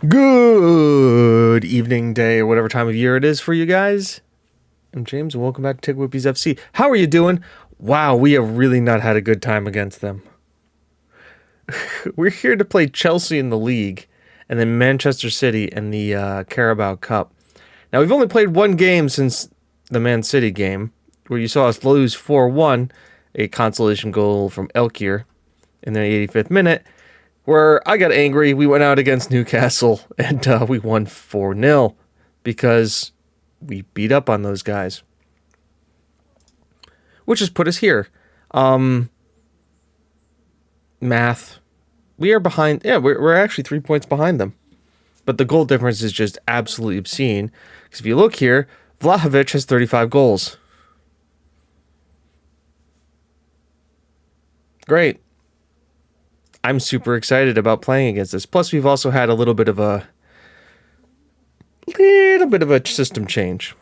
Good evening, day, or whatever time of year it is for you guys. I'm James, and welcome back to TGWPIS FC. How are you doing? Wow, we have really not had a good time against them. We're here to play Chelsea in the league, and then Manchester City in the Carabao Cup. Now, we've only played one game since the Man City game, where you saw us lose 4-1, a consolation goal from Elkier in the 85th minute, where I got angry. We went out against Newcastle and we won 4-0 because we beat up on those guys, which has put us here. Math. We are behind. Yeah, we're actually 3 points behind them. But the goal difference is just absolutely obscene. Because if you look here, Vilified has 35 goals. Great. I'm super excited about playing against this. Plus, we've also had a little bit of a system change.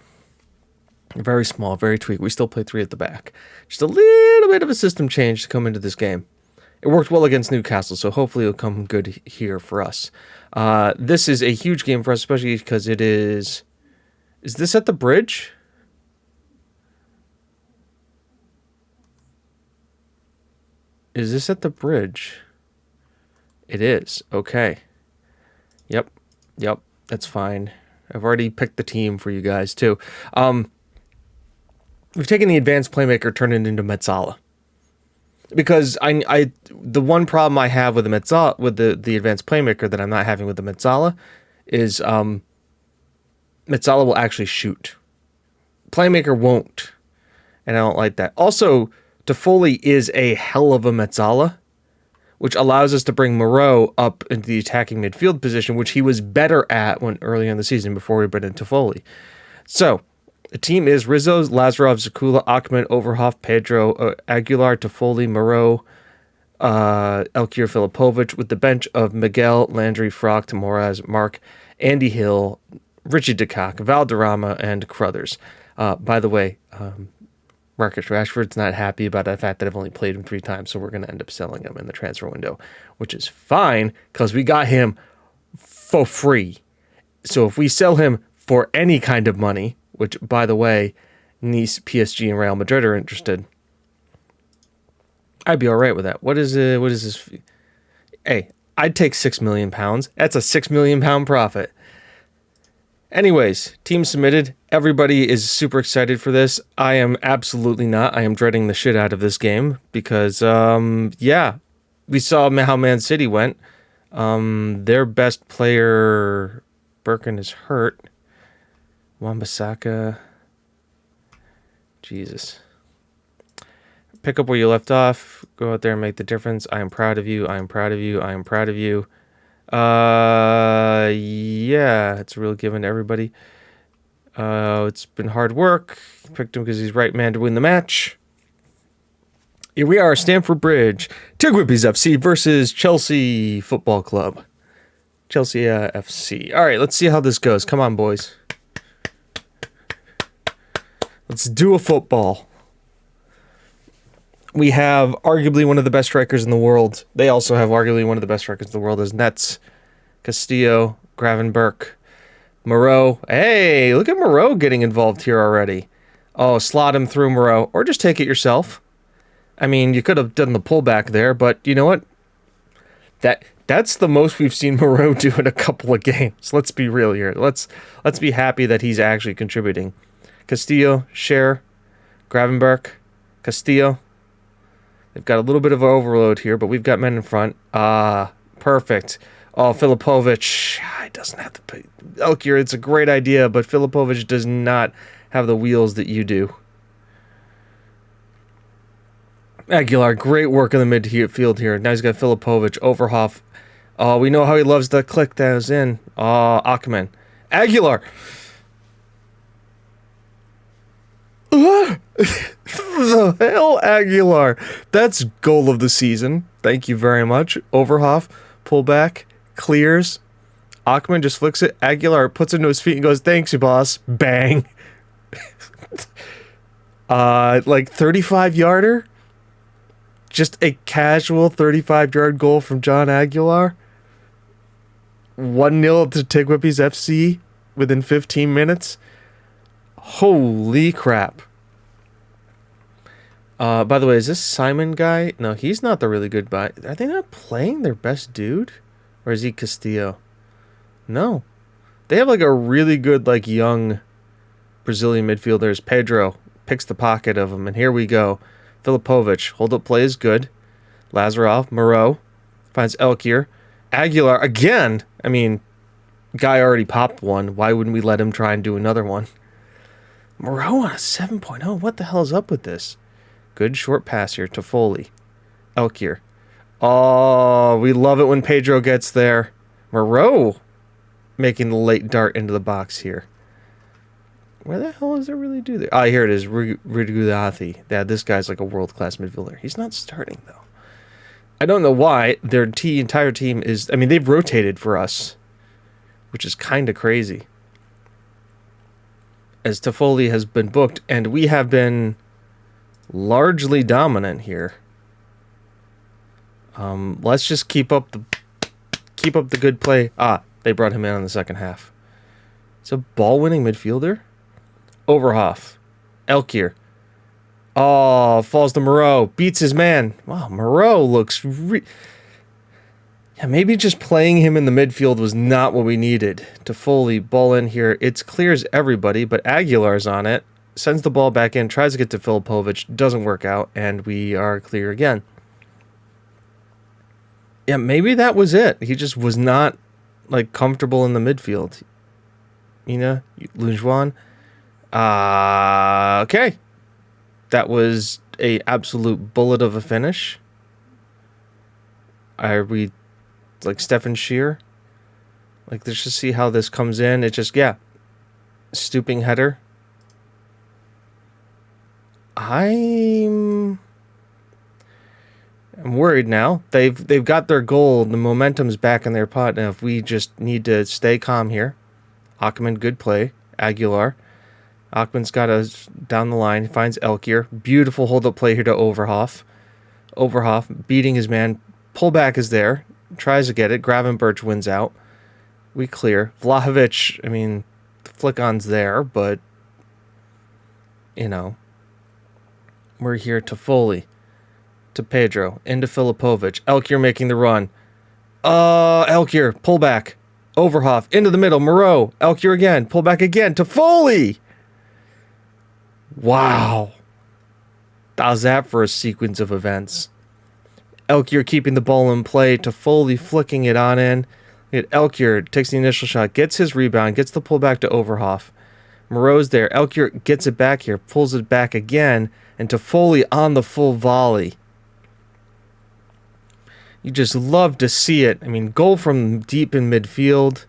Very small, very tweak. We still play 3 at the back. Just a little bit of a system change to come into this game. It worked well against Newcastle, so hopefully it'll come good here for us. This is a huge game for us, especially because it is... Is this at the bridge? Is this at the bridge? It is. Okay. Yep. That's fine. I've already picked the team for you guys, too. We've taken the advanced playmaker, turned it into Mezzala. Because the one problem I have with the Mezzala, with the advanced playmaker that I'm not having with the Mezzala is Mezzala will actually shoot. Playmaker won't. And I don't like that. Also, Toffoli is a hell of a Mezzala, which allows us to bring Moreau up into the attacking midfield position, which he was better at when early in the season before we brought in Toffoli. So, the team is Rizzo, Lazarov, Zakula, Akman, Overhoff, Pedro, Aguilar, Toffoli, Moreau, Elkier, Filipovic, with the bench of Miguel, Landry, Frock, Moraz, Mark, Andy Hill, Richie DeCock, Valderrama, and Crothers. By the way, Marcus Rashford's not happy about the fact that I've only played him 3 times, so we're going to end up selling him in the transfer window, which is fine because we got him for free. So if we sell him for any kind of money, which, by the way, Nice, PSG, and Real Madrid are interested, I'd be all right with that. What is this? Hey, I'd take £6 million. That's a £6 million profit. Anyways, team submitted. Everybody is super excited for this. I am absolutely not. I am dreading the shit out of this game because, we saw how Man City went. Their best player, Birkin, is hurt. Wan-Bissaka. Jesus. Pick up where you left off. Go out there and make the difference. I am proud of you. I am proud of you. I am proud of you. Yeah, it's a real given to everybody. It's been hard work. Picked him because he's right man to win the match. Here we are, Stamford Bridge. TGWPIS FC versus Chelsea Football Club. Chelsea FC. All right, let's see how this goes. Come on, boys. Let's do a football. We have arguably one of the best strikers in the world. They also have arguably one of the best strikers in the world as Nets, Castillo, Gravenberch, Moreau. Hey, look at Moreau getting involved here already. Oh, slot him through Moreau, or just take it yourself. I mean, you could have done the pullback there, but you know what? That's the most we've seen Moreau do in a couple of games. Let's be real here. Let's be happy that he's actually contributing. Castillo, Cher, Gravenberch, Castillo. They've got a little bit of overload here, but we've got men in front. Perfect. Oh, Filipovic. He doesn't have to pay. Elkier, it's a great idea, but Filipovic does not have the wheels that you do. Aguilar, great work in the midfield here. Now he's got Filipovic, Overhoff. Oh, we know how he loves to click those in. Oh, Akman. Aguilar. The hell, Aguilar? That's goal of the season. Thank you very much. Overhoff, pull back, clears. Akman just flicks it. Aguilar puts it into his feet and goes, "Thanks, you boss." Bang. Like 35-yarder. Just a casual 35-yard goal from John Aguilar. 1-0 to TGWPIS FC within 15 minutes. Holy crap. By the way, is this Simon guy? No, he's not the really good guy. Are they not playing their best dude? Or is he Castillo? No. They have like a really good, like, young Brazilian midfielders. Pedro picks the pocket of him, and here we go. Filipovic, hold-up play is good. Lazarov, Moreau, finds Elkier. Aguilar, again! I mean, guy already popped one. Why wouldn't we let him try and do another one? Moreau on a 7.0. What the hell is up with this? Good short pass here to Foley. Elkier. Oh, we love it when Pedro gets there. Moreau making the late dart into the box here. Where the hell does it really do there? Ah, here it is. Rigudati. Yeah, this guy's like a world-class midfielder. He's not starting, though. I don't know why. Their entire team is... I mean, they've rotated for us, which is kind of crazy. As Toffoli has been booked, and we have been largely dominant here. Let's just keep up the good play. Ah, they brought him in on the second half. It's a ball-winning midfielder. Overhoff. Elkier. Oh, falls to Moreau. Beats his man. Wow, Moreau looks... Yeah, maybe just playing him in the midfield was not what we needed. Toffoli, ball in here. It clears everybody, but Aguilar's on it. Sends the ball back in, tries to get to Filipovic. Doesn't work out, and we are clear again. Yeah, maybe that was it. He just was not, like, comfortable in the midfield. Mina, Lunjuan. Okay. That was a absolute bullet of a finish. Are we like Stefan Shear? Like, let's just see how this comes in. It just, yeah. Stooping header. I'm worried now. They've got their goal. The momentum's back in their pot. Now, if we just need to stay calm here. Achman, good play. Aguilar. Achman's got us down the line. Finds Elkier. Beautiful hold-up play here to Overhoff. Overhoff beating his man. Pullback is there. Tries to get it. Gravenberch wins out. We clear. Vlahovic, I mean, the flick-on's there, but, you know, we're here to Foley. To Pedro. Into Filipovic. Elkier making the run. Elkier. Pull back. Overhoff. Into the middle. Moreau. Elkier again. Pull back again. To Foley. Wow. How's that for a sequence of events? Elkier keeping the ball in play. To Foley flicking it on in. Elkier takes the initial shot. Gets his rebound. Gets the pull back to Overhoff. Moreau's there. Elkier gets it back here. Pulls it back again. And to Foley on the full volley. You just love to see it. I mean, goal from deep in midfield.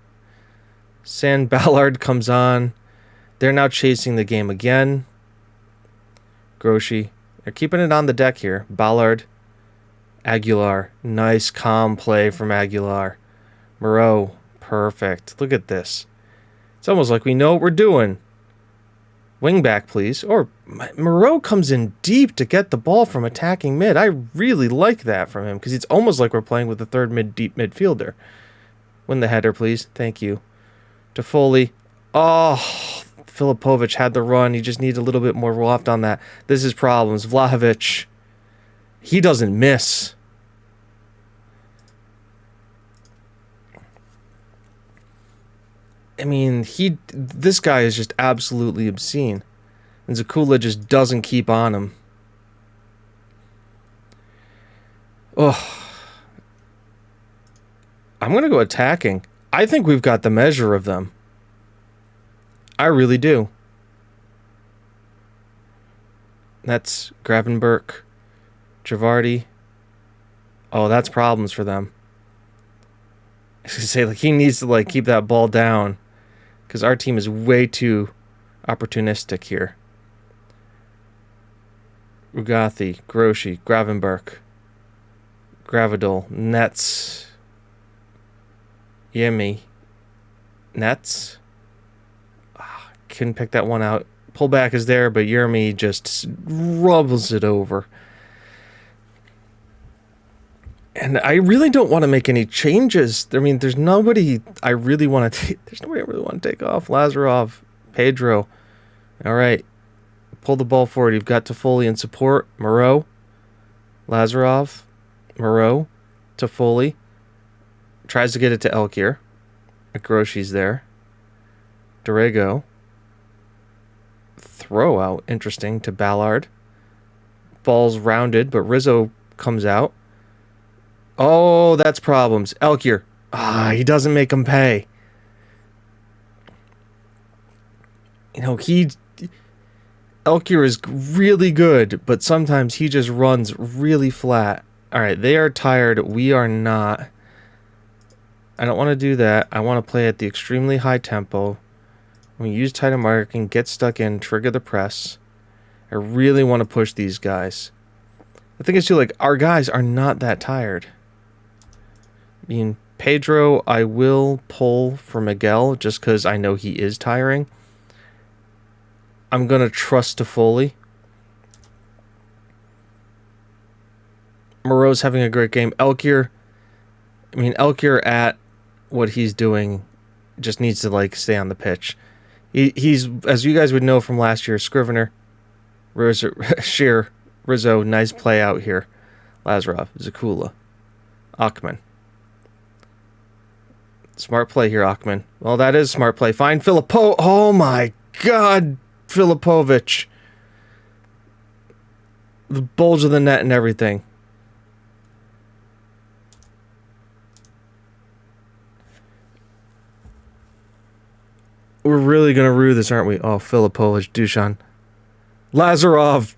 San Ballard comes on. They're now chasing the game again. Groshi. They're keeping it on the deck here. Ballard. Aguilar. Nice calm play from Aguilar. Moreau. Perfect. Look at this. It's almost like we know what we're doing. Wing back, please. Or Moreau comes in deep to get the ball from attacking mid. I really like that from him because it's almost like we're playing with the third deep midfielder. Win the header, please. Thank you. To Foley. Oh, Filipovic had the run. He just needs a little bit more loft on that. This is problems. Vlahovic. He doesn't miss. I mean, this guy is just absolutely obscene. And Zakula just doesn't keep on him. Oh. I'm going to go attacking. I think we've got the measure of them. I really do. That's Gravenberch. Javardi. Oh, that's problems for them. I was going to say, like, he needs to, like, keep that ball down. Because our team is way too opportunistic here. Ugathi, Groshi, Gravenberch, Gravidol, Nets, Yemi, Nets. Couldn't pick that one out. Pullback is there, but Yermi just rubbles it over. And I really don't want to make any changes. I mean, there's nobody I really want to take. There's nobody I really want to take off. Lazarov, Pedro. All right. Pull the ball forward. You've got Toffoli in support. Moreau. Lazarov. Moreau. Toffoli. Tries to get it to Elkier. Groshi's there. Dorrego. Throw out. Interesting to Ballard. Ball's rounded, but Rizzo comes out. Oh, that's problems. Elkier. He doesn't make him pay. You know, Elkier is really good, but sometimes he just runs really flat. All right, they are tired. We are not. I don't want to do that. I want to play at the extremely high tempo. We use tight marking, get stuck in, trigger the press. I really want to push these guys. The thing is, too, like, our guys are not that tired. I mean, Pedro, I will pull for Miguel just because I know he is tiring. I'm going to trust Toffoli. Moreau's having a great game. Elkier at what he's doing just needs to, like, stay on the pitch. He's, as you guys would know from last year, Scrivener, Shear, Rizzo, nice play out here. Lazarov, Zakula, Achman. Smart play here, Achman. Well, that is smart play. Find Filippo. Oh, my God. Filipovic. The bulge of the net and everything. We're really going to rue this, aren't we? Oh, Filipovic, Dushan. Lazarov.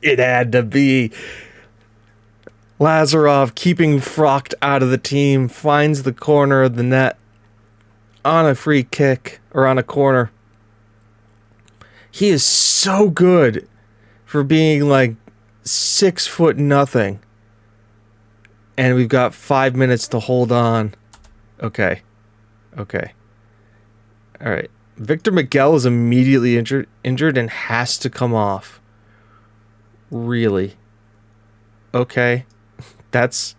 It had to be. Lazarov keeping Frocht out of the team. Finds the corner of the net. On a free kick. Or on a corner. He is so good for being like 6'0". And we've got 5 minutes to hold on. Okay. Alright. Victor Miguel is immediately injured and has to come off. Really? Okay. That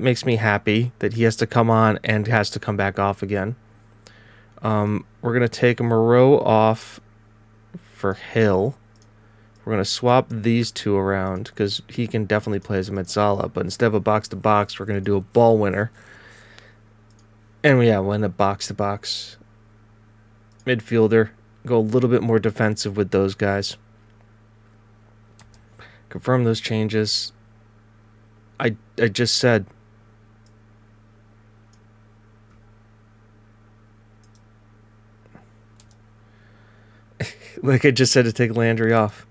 makes me happy that he has to come on and has to come back off again. We're going to take Moreau off for Hill. We're going to swap these two around because he can definitely play as a Metzala, but instead of a box-to-box, we're going to do a ball winner. And we'll end up box-to-box. Midfielder. Go a little bit more defensive with those guys. Confirm those changes. I just said. Like I just said to take Landry off.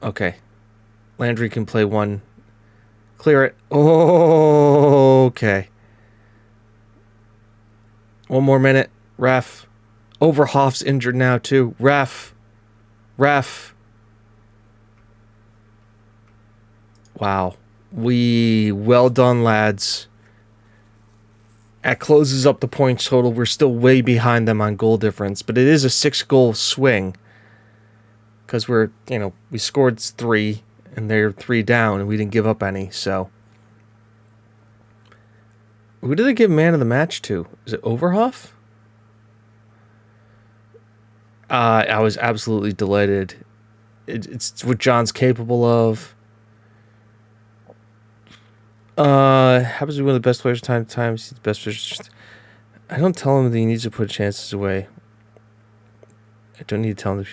Okay. Landry can play one. Clear it. Oh, okay. One more minute. Ref. Overhoff's injured now too. Ref. Wow. Well done, lads. That closes up the points total. We're still way behind them on goal difference, but it is a 6-goal swing. Because we scored 3, and they're 3 down, and we didn't give up any, so. Who did they give man of the match to? Is it Overhoff? I was absolutely delighted. It's what John's capable of. Happens to be one of the best players time to time. He's the best player. I don't tell him that he needs to put chances away. I don't need to tell him.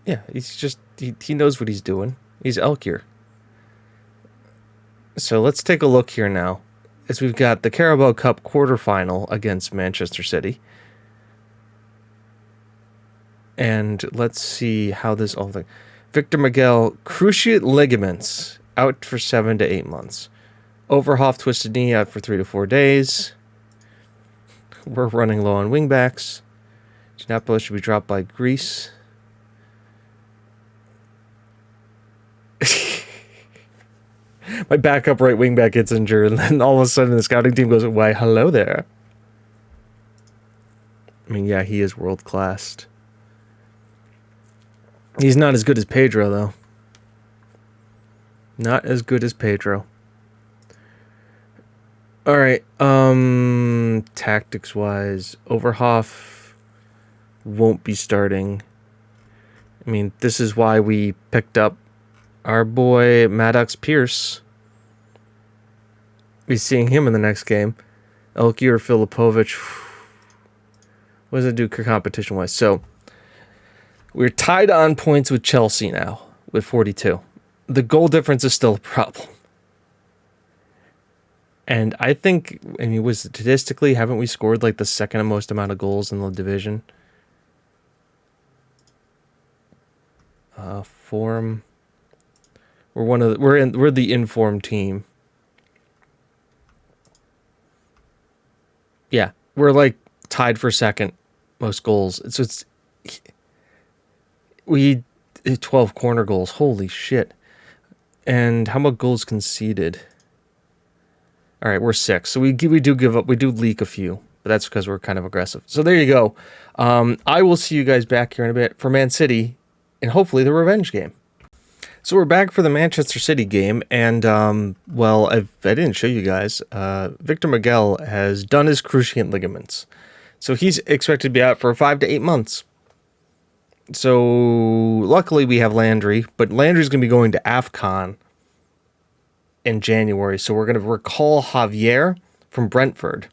Yeah, he's just, he knows what he's doing. He's Elkier. So let's take a look here now. As we've got the Carabao Cup quarterfinal against Manchester City. And let's see how this all thing. Victor Miguel, cruciate ligaments, out for 7 to 8 months. Overhoff, twisted knee, out for 3 to 4 days. We're running low on wingbacks. Ginopoulos should be dropped by Greece. My backup right wingback gets injured, and then all of a sudden the scouting team goes, "Why, hello there." I mean, yeah, he is world-classed. He's not as good as Pedro, though. Not as good as Pedro. All right. Tactics-wise, Overhoff won't be starting. I mean, this is why we picked up our boy Maddox Pierce. We're seeing him in the next game. Elkier Filipovic. What does it do competition-wise? So, we're tied on points with Chelsea now, with 42. The goal difference is still a problem. And I think, I mean, statistically, haven't we scored like the second most amount of goals in the division? Form. We're the informed team. Yeah, we're like tied for second most goals. We 12 corner goals. Holy shit. And how much goals conceded? All right, we're 6. So we do give up. We do leak a few, but that's because we're kind of aggressive. So there you go. I will see you guys back here in a bit for Man City and hopefully the revenge game. So we're back for the Manchester City game, and well, I didn't show you guys. Victor Miguel has done his cruciate ligaments, so he's expected to be out for 5 to 8 months. So luckily we have Landry, but Landry's going to be going to AFCON in January, so we're going to recall Javier from Brentford,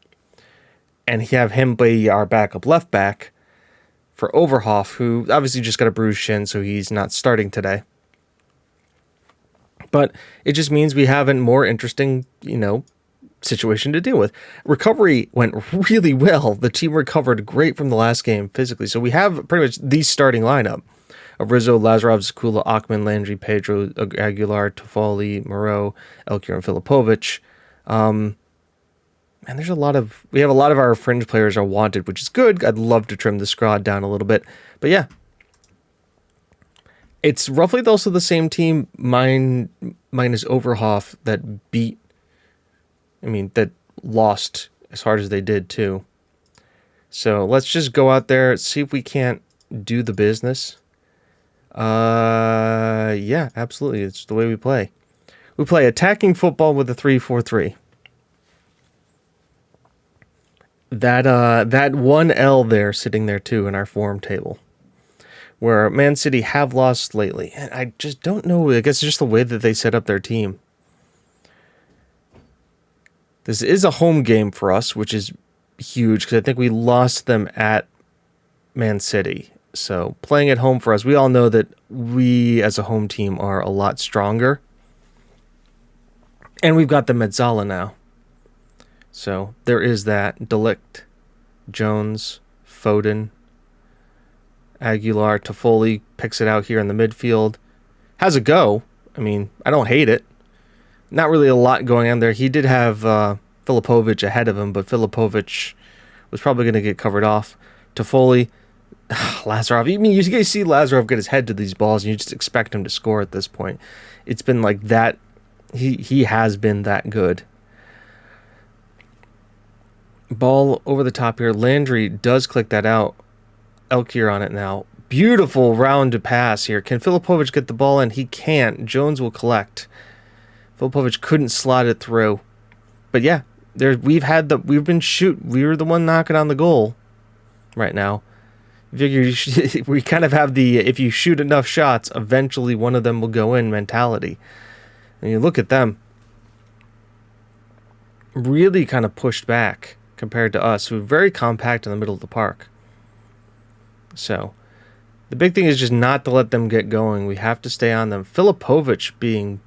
and have him be our backup left back for Overhoff, who obviously just got a bruised shin, so he's not starting today. But it just means we have a more interesting, situation to deal with. Recovery went really well. The team recovered great from the last game physically. So we have pretty much the starting lineup of Rizzo, Lazarov, Zakula, Achman, Landry, Pedro, Aguilar, Toffoli, Moreau, Elkier, and Filipovic. And we have a lot of our fringe players are wanted, which is good. I'd love to trim the squad down a little bit. But yeah. It's roughly also the same team, minus Overhoff, that lost as hard as they did too. So let's just go out there, see if we can't do the business. Yeah, absolutely. It's the way we play. We play attacking football with a 3-4-3. That one L there sitting there too in our form table, where Man City have lost lately. And I just don't know. I guess it's just the way that they set up their team. This is a home game for us, which is huge, because I think we lost them at Man City. So playing at home for us, we all know that we as a home team are a lot stronger. And we've got the Mezzala now. So there is that. Delict, Jones, Foden, Aguilar, Toffoli picks it out here in the midfield. Has a go. I mean, I don't hate it. Not really a lot going on there. He did have Filipovic ahead of him, but Filipovic was probably going to get covered off. Toffoli, Lazarov. I mean, you guys see Lazarov get his head to these balls, and you just expect him to score at this point. It's been like that. He has been that good. Ball over the top here. Landry does click that out. Elkier on it now. Beautiful round pass here. Can Filipovic get the ball in? He can't. Jones will collect. Filipovic couldn't slot it through. But yeah, we were the one knocking on the goal right now. We kind of have the if you shoot enough shots, eventually one of them will go in mentality. And you look at them. Really kind of pushed back compared to us, who are very compact in the middle of the park. So, the big thing is just not to let them get going. We have to stay on them. Filipovic being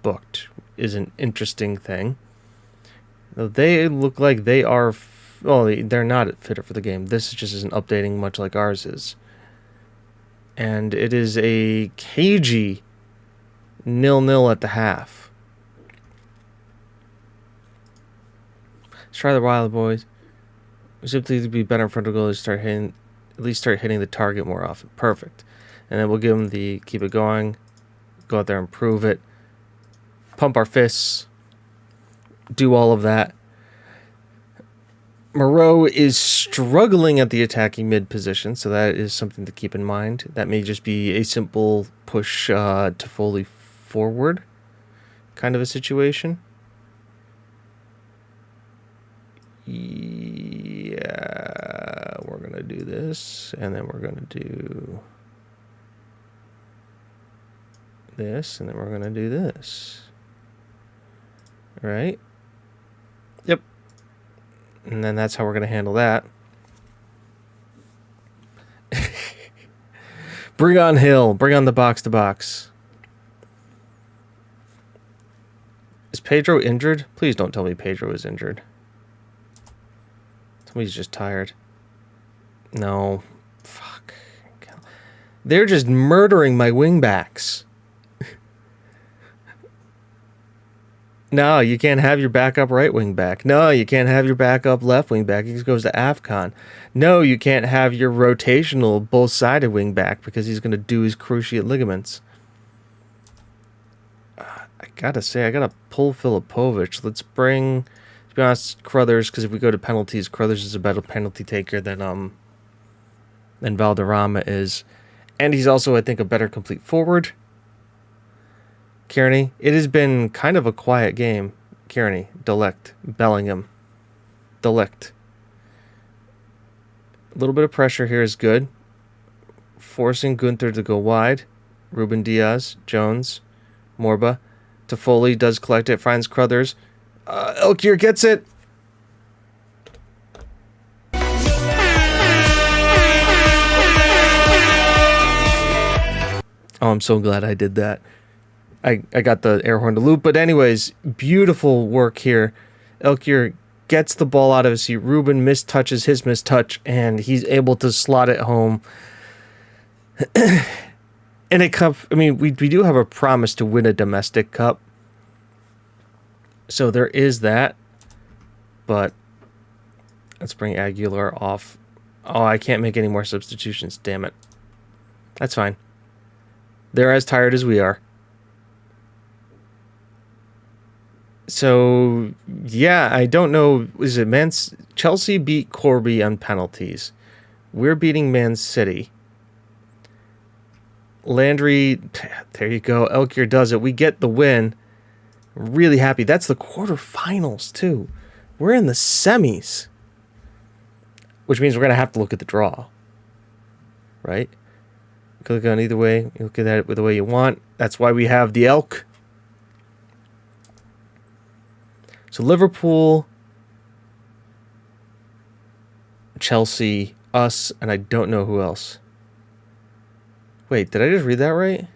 booked is an interesting thing. They look like they are... they're not fit for the game. This just isn't updating much like ours is. And it is a cagey 0-0 at the half. Let's try the Wild Boys. We simply to be better in front of goal is start hitting the target more often. Perfect. And then we'll give them keep it going. Go out there and prove it. Pump our fists. Do all of that. Moreau is struggling at the attacking mid position, so that is something to keep in mind. That may just be a simple push to Foley forward kind of a situation. Yeah, we're going to do this, and then we're going to do this, and then we're going to do this. Right? Yep. And then that's how we're going to handle that. Bring on Hill. Bring on the box to box. Is Pedro injured? Please don't tell me Pedro is injured. Tell me he's just tired. No. Fuck. They're just murdering my wingbacks. No, you can't have your backup right wing back. No, you can't have your backup left wing back. He goes to AFCON. No, you can't have your rotational both-sided wing back because he's going to do his cruciate ligaments. I gotta say, I gotta pull Filipovic. Let's bring, to be honest, Crothers, because if we go to penalties, Crothers is a better penalty taker than Valderrama is. And he's also, I think, a better complete forward. Kearney, it has been kind of a quiet game. Kearney, Delict, Bellingham, Delict. A little bit of pressure here is good. Forcing Gunther to go wide. Ruben Diaz, Jones, Morba. Toffoli does collect it, finds Crothers. Elkier gets it. Oh, I'm so glad I did that. I got the air horn to loop, but anyways, beautiful work here. Elkier gets the ball out of his seat. Ruben mistouches his mistouch, and he's able to slot it home. And a cup, I mean, we do have a promise to win a domestic cup. So there is that. But let's bring Aguilar off. Oh, I can't make any more substitutions, damn it. That's fine. They're as tired as we are. So, yeah, I don't know. Is it Chelsea beat Corby on penalties. We're beating Man City. Landry, there you go. Elkier does it. We get the win. I'm really happy. That's the quarterfinals, too. We're in the semis. Which means we're going to have to look at the draw. Right? You can look on either way. You look at it the way you want. That's why we have the Elk. So Liverpool, Chelsea, us, and I don't know who else. Wait, did I just read that right?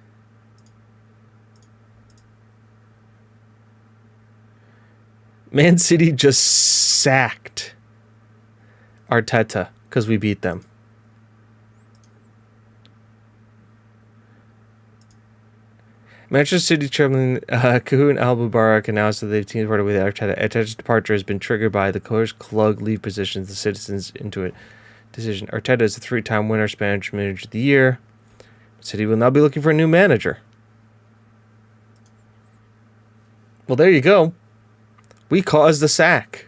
Man City just sacked Arteta because we beat them. Manchester City chairman Cahoon Al-Mubarak announced that they've teamed parted with Arteta. Arteta's departure has been triggered by the coach club leave positions the citizens into it decision. Arteta is a 3-time winner, Spanish Manager of the Year. City will now be looking for a new manager. Well, there you go. We caused the sack.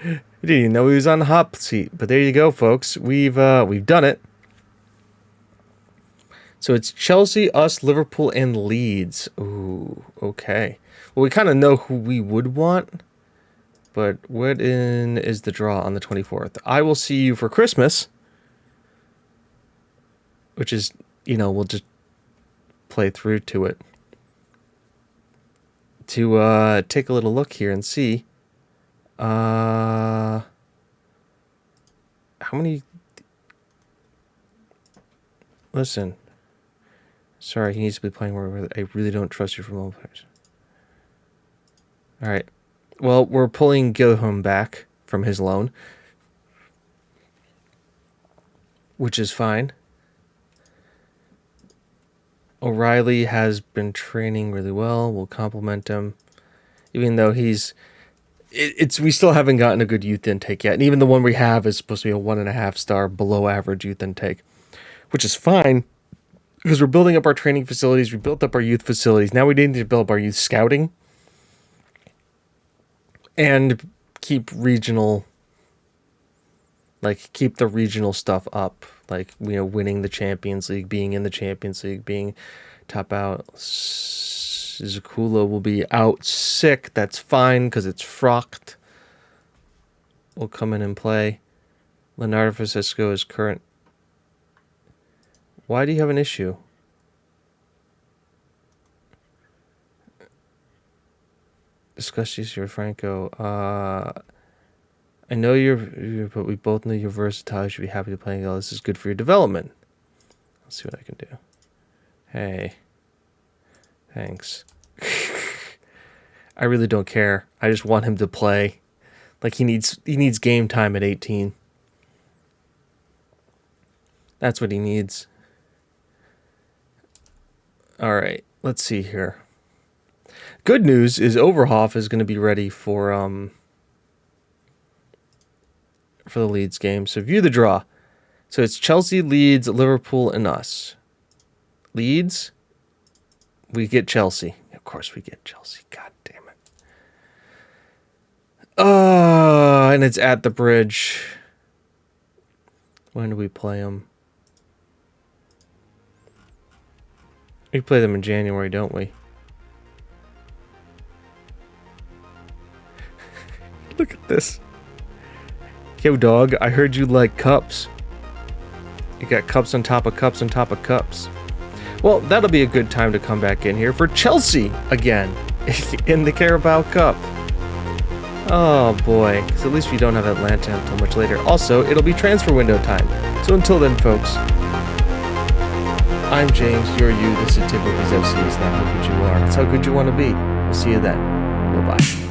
We didn't even know he was on the hot seat, but there you go, folks. We've done it. So it's Chelsea, us, Liverpool, and Leeds. Ooh, okay. Well, we kind of know who we would want, but what is the draw on the 24th? I will see you for Christmas, which is, we'll just play through to it. To take a little look here and see how many... Listen... Sorry, he needs to be playing where I really don't trust you for mobile players. All right. Well, we're pulling Gilham back from his loan, which is fine. O'Reilly has been training really well. We'll compliment him, even though we still haven't gotten a good youth intake yet. And even the one we have is supposed to be a 1.5-star below average youth intake, which is fine. Because we're building up our training facilities, we built up our youth facilities. Now we need to build up our youth scouting. And keep regional, like keep the regional stuff up, like, you know, winning the Champions League, being in the Champions League, being top out. Zukula will be out sick. That's fine because it's Frocht. Will come in and play. Leonardo Francisco is current. Why do you have an issue? Discuss this here, Franco. I know but we both know you're versatile. You should be happy to play. This is good for your development. Let's see what I can do. Hey. Thanks. I really don't care. I just want him to play. Like, he needs game time at 18. That's what he needs. All right, let's see here. Good news is Overhoff is going to be ready for the Leeds game. So view the draw. So it's Chelsea, Leeds, Liverpool, and us. Leeds, we get Chelsea. Of course we get Chelsea. God damn it. And it's at the Bridge. When do we play them? We play them in January, don't we? Look at this. Yo, dog, I heard you like cups. You got cups on top of cups on top of cups. Well, that'll be a good time to come back in here for Chelsea again in the Carabao Cup. Oh boy, because at least we don't have Atlanta until much later. Also, it'll be transfer window time. So until then, folks, I'm James, you're you, this is TGWPIS FC. It's not how good you are, it's how good you want to be. We'll see you then. Bye-bye.